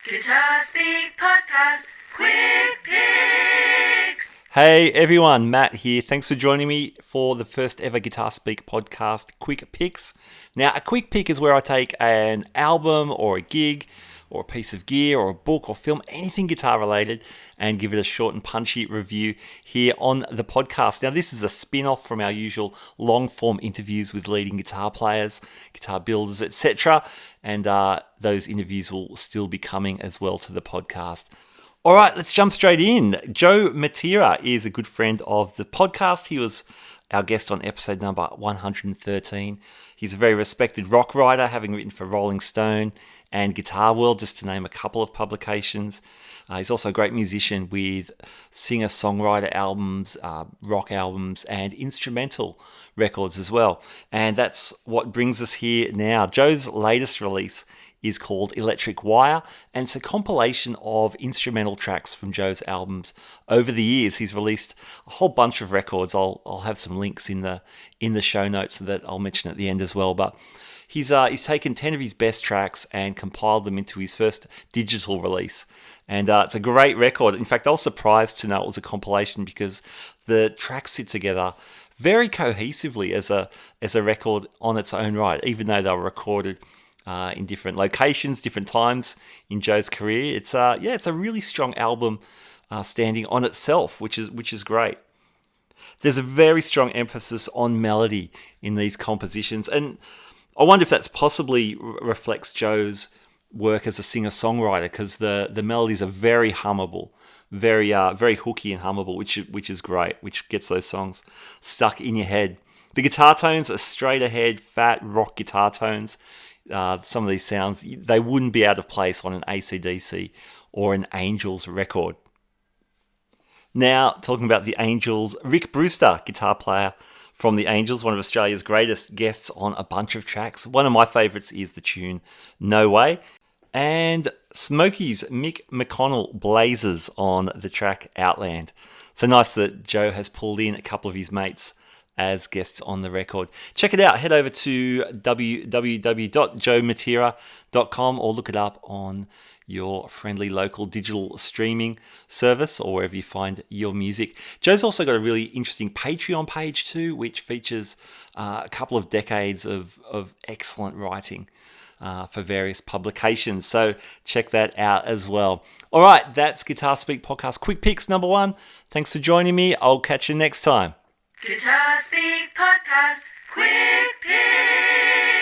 Guitar Speak Podcast, Quick Picks. Hey everyone, Matt here. Thanks for joining me for the first ever Guitar Speak podcast, Quick Picks. Now, a quick pick is where I take an album or a gig or a piece of gear or a book or film, anything guitar related, and give it a short and punchy review here on the podcast. Now, this is a spin-off from our usual long-form interviews with leading guitar players, guitar builders, etc. And those interviews will still be coming as well to the podcast. All right, let's jump straight in. Joe Matera is a good friend of the podcast. He was our guest on episode number 113. He's a very respected rock writer, having written for Rolling Stone and Guitar World, just to name a couple of publications. He's also a great musician with singer-songwriter albums, rock albums, and instrumental records as well. And that's what brings us here now. Joe's latest release is called Electric Wire, and it's a compilation of instrumental tracks from Joe's albums over the years. He's released a whole bunch of records. I'll have some links in the show notes that I'll mention at the end as well. But he's taken 10 of his best tracks and compiled them into his first digital release. And it's a great record. In fact, I was surprised to know it was a compilation because the tracks sit together very cohesively as a record on its own right, even though they were recorded in different locations, different times in Joe's career. It's a really strong album standing on itself, which is great. There's a very strong emphasis on melody in these compositions, and I wonder if that's possibly reflects Joe's work as a singer-songwriter, because the melodies are very hummable, very hooky and hummable, which is great, which gets those songs stuck in your head. The guitar tones are straight ahead, fat rock guitar tones. Some of these sounds, they wouldn't be out of place on an AC/DC or an Angels record. Now, talking about the Angels, Rick Brewster, guitar player from the Angels, one of Australia's greatest guests on a bunch of tracks. One of my favourites is the tune No Way. And Smokey's Mick McConnell blazes on the track Outland. So nice that Joe has pulled in a couple of his mates as guests on the record. Check it out. Head over to www.joematera.com or look it up on your friendly local digital streaming service or wherever you find your music. Joe's also got a really interesting Patreon page too, which features a couple of decades of excellent writing for various publications. So check that out as well. All right, that's Guitar Speak Podcast Quick Picks number 1. Thanks for joining me. I'll catch you next time. Guitar Speak Podcast, Quick Picks.